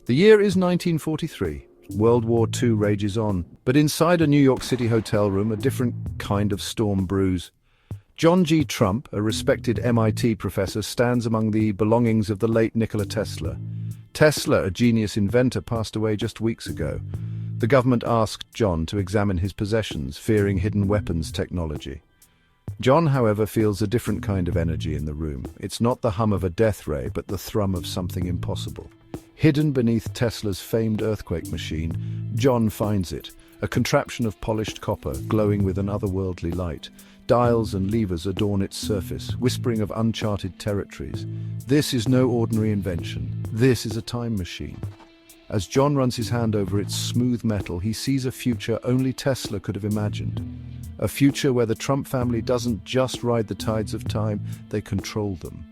The year is 1943. World War II rages on, but inside a New York City hotel room, a different kind of storm brews. John G. Trump, a respected MIT professor, stands among the belongings of the late Nikola Tesla. Tesla, a genius inventor, passed away just weeks ago. The government asked John to examine his possessions, fearing hidden weapons technology. John, however, feels a different kind of energy in the room. It's not the hum of a death ray, but the thrum of something impossible. Hidden beneath Tesla's famed earthquake machine, John finds it, a contraption of polished copper glowing with an otherworldly light. Dials and levers adorn its surface, whispering of uncharted territories. This is no ordinary invention. This is a time machine. As John runs his hand over its smooth metal, he sees a future only Tesla could have imagined. A future where the Trump family doesn't just ride the tides of time, they control them.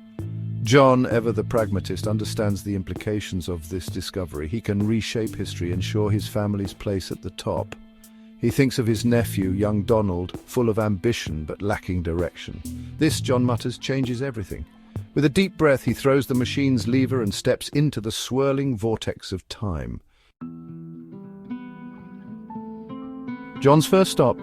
John, ever the pragmatist, understands the implications of this discovery. He can reshape history, ensure his family's place at the top. He thinks of his nephew, young Donald, full of ambition but lacking direction. This, John mutters, changes everything. With a deep breath, he throws the machine's lever and steps into the swirling vortex of time. John's first stop,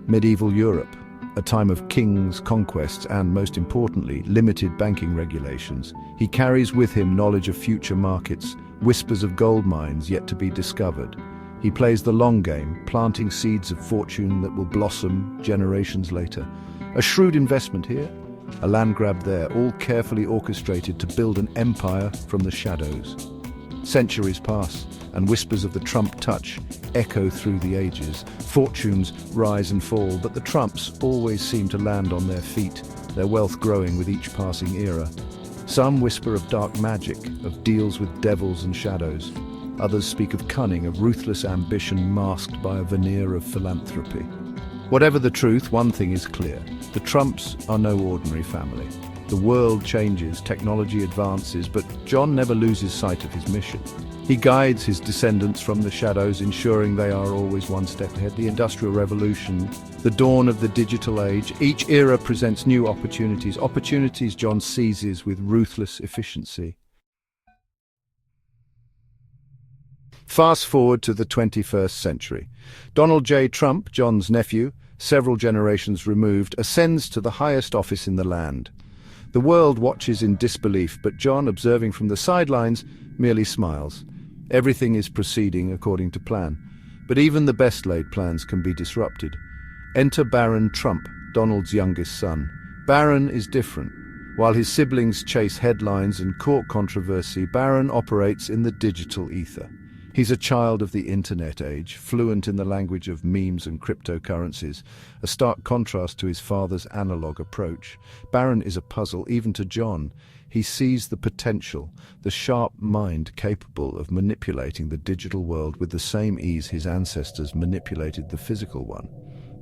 medieval Europe. A time of kings, conquests, and, most importantly, limited banking regulations. He carries with him knowledge of future markets, whispers of gold mines yet to be discovered. He plays the long game, planting seeds of fortune that will blossom generations later. A shrewd investment here, a land grab there, all carefully orchestrated to build an empire from the shadows. Centuries pass, and whispers of the Trump touch echo through the ages. Fortunes rise and fall, but the Trumps always seem to land on their feet, their wealth growing with each passing era. Some whisper of dark magic, of deals with devils and shadows. Others speak of cunning, of ruthless ambition masked by a veneer of philanthropy. Whatever the truth, one thing is clear. The Trumps are no ordinary family. The world changes, technology advances, but John never loses sight of his mission. He guides his descendants from the shadows, ensuring they are always one step ahead. The Industrial Revolution, the dawn of the digital age, each era presents new opportunities. Opportunities John seizes with ruthless efficiency. Fast forward to the 21st century. Donald J. Trump, John's nephew, several generations removed, ascends to the highest office in the land. The world watches in disbelief, but John, observing from the sidelines, merely smiles. Everything is proceeding according to plan, but even the best-laid plans can be disrupted. Enter Baron Trump, Donald's youngest son. Baron is different. While his siblings chase headlines and court controversy, Baron operates in the digital ether. He's a child of the internet age, fluent in the language of memes and cryptocurrencies, a stark contrast to his father's analog approach. Baron is a puzzle, even to John. He sees the potential, the sharp mind capable of manipulating the digital world with the same ease his ancestors manipulated the physical one.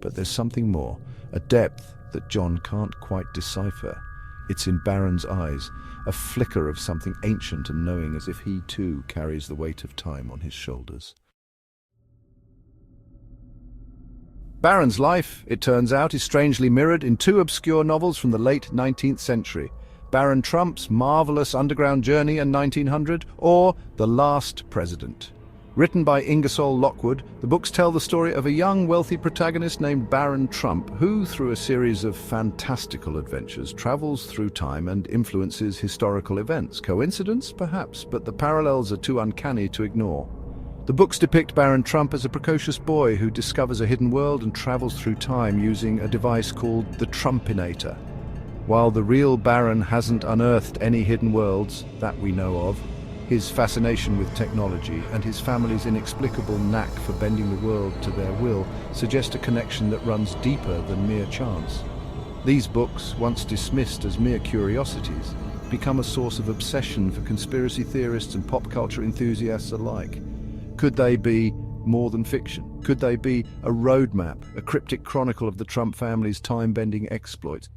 But there's something more, a depth that John can't quite decipher. It's in Baron's eyes, a flicker of something ancient and knowing, as if he too carries the weight of time on his shoulders. Baron's life, it turns out, is strangely mirrored in two obscure novels from the late 19th century. Baron Trump's marvelous underground journey in 1900, or The Last President. Written by Ingersoll Lockwood, the books tell the story of a young, wealthy protagonist named Baron Trump, who, through a series of fantastical adventures, travels through time and influences historical events. Coincidence? Perhaps, but the parallels are too uncanny to ignore. The books depict Baron Trump as a precocious boy who discovers a hidden world and travels through time using a device called the Trumpinator. While the real Baron hasn't unearthed any hidden worlds that we know of, his fascination with technology and his family's inexplicable knack for bending the world to their will suggest a connection that runs deeper than mere chance. These books, once dismissed as mere curiosities, become a source of obsession for conspiracy theorists and pop culture enthusiasts alike. Could they be more than fiction? Could they be a roadmap, a cryptic chronicle of the Trump family's time-bending exploits?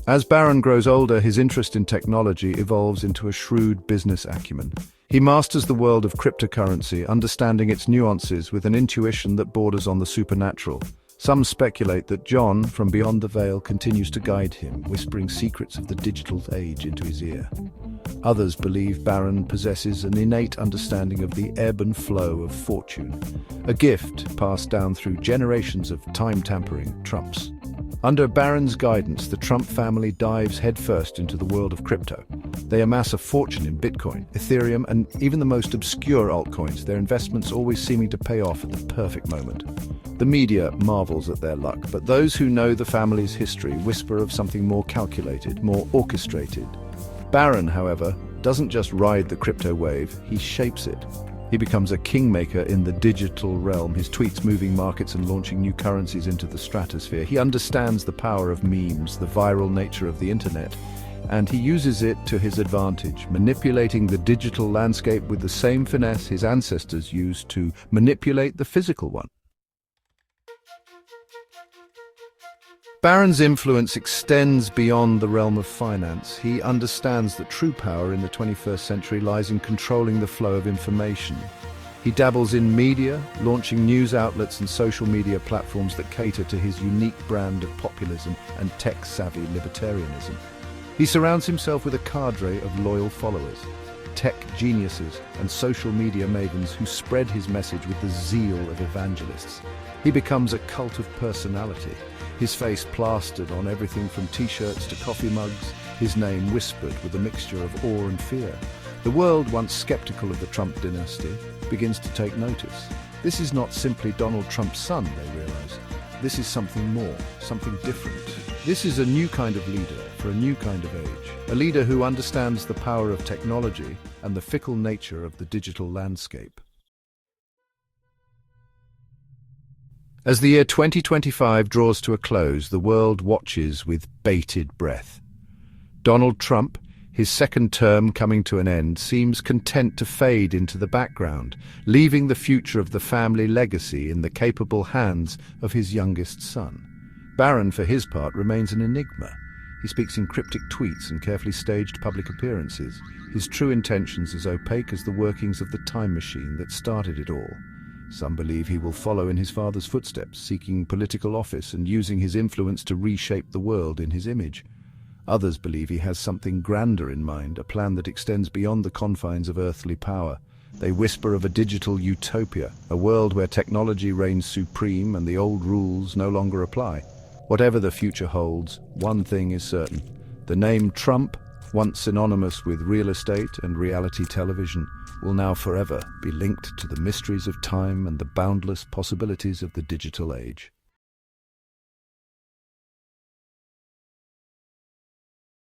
As Baron grows older, his interest in technology evolves into a shrewd business acumen. He masters the world of cryptocurrency, understanding its nuances with an intuition that borders on the supernatural. Some speculate that John, from beyond the veil, continues to guide him, whispering secrets of the digital age into his ear. Others believe Barron possesses an innate understanding of the ebb and flow of fortune, a gift passed down through generations of time-tampering Trumps. Under Barron's guidance, the Trump family dives headfirst into the world of crypto. They amass a fortune in Bitcoin, Ethereum, and even the most obscure altcoins, their investments always seeming to pay off at the perfect moment. The media marvels at their luck, but those who know the family's history whisper of something more calculated, more orchestrated. Barron, however, doesn't just ride the crypto wave, he shapes it. He becomes a kingmaker in the digital realm, his tweets moving markets and launching new currencies into the stratosphere. He understands the power of memes, the viral nature of the internet, and he uses it to his advantage, manipulating the digital landscape with the same finesse his ancestors used to manipulate the physical one. Barron's influence extends beyond the realm of finance. He understands that true power in the 21st century lies in controlling the flow of information. He dabbles in media, launching news outlets and social media platforms that cater to his unique brand of populism and tech-savvy libertarianism. He surrounds himself with a cadre of loyal followers, tech geniuses and social media mavens who spread his message with the zeal of evangelists. He becomes a cult of personality, his face plastered on everything from t-shirts to coffee mugs, his name whispered with a mixture of awe and fear. The world, once skeptical of the Trump dynasty, begins to take notice. This is not simply Donald Trump's son, they realize. This is something more, something different. This is a new kind of leader for a new kind of age. A leader who understands the power of technology and the fickle nature of the digital landscape. As the year 2025 draws to a close, the world watches with bated breath. Donald Trump, his second term coming to an end, seems content to fade into the background, leaving the future of the family legacy in the capable hands of his youngest son. Barron, for his part, remains an enigma. He speaks in cryptic tweets and carefully staged public appearances, his true intentions as opaque as the workings of the time machine that started it all. Some believe he will follow in his father's footsteps, seeking political office and using his influence to reshape the world in his image. Others believe he has something grander in mind, a plan that extends beyond the confines of earthly power. They whisper of a digital utopia, a world where technology reigns supreme and the old rules no longer apply. Whatever the future holds, one thing is certain. The name Trump, once synonymous with real estate and reality television, will now forever be linked to the mysteries of time and the boundless possibilities of the digital age.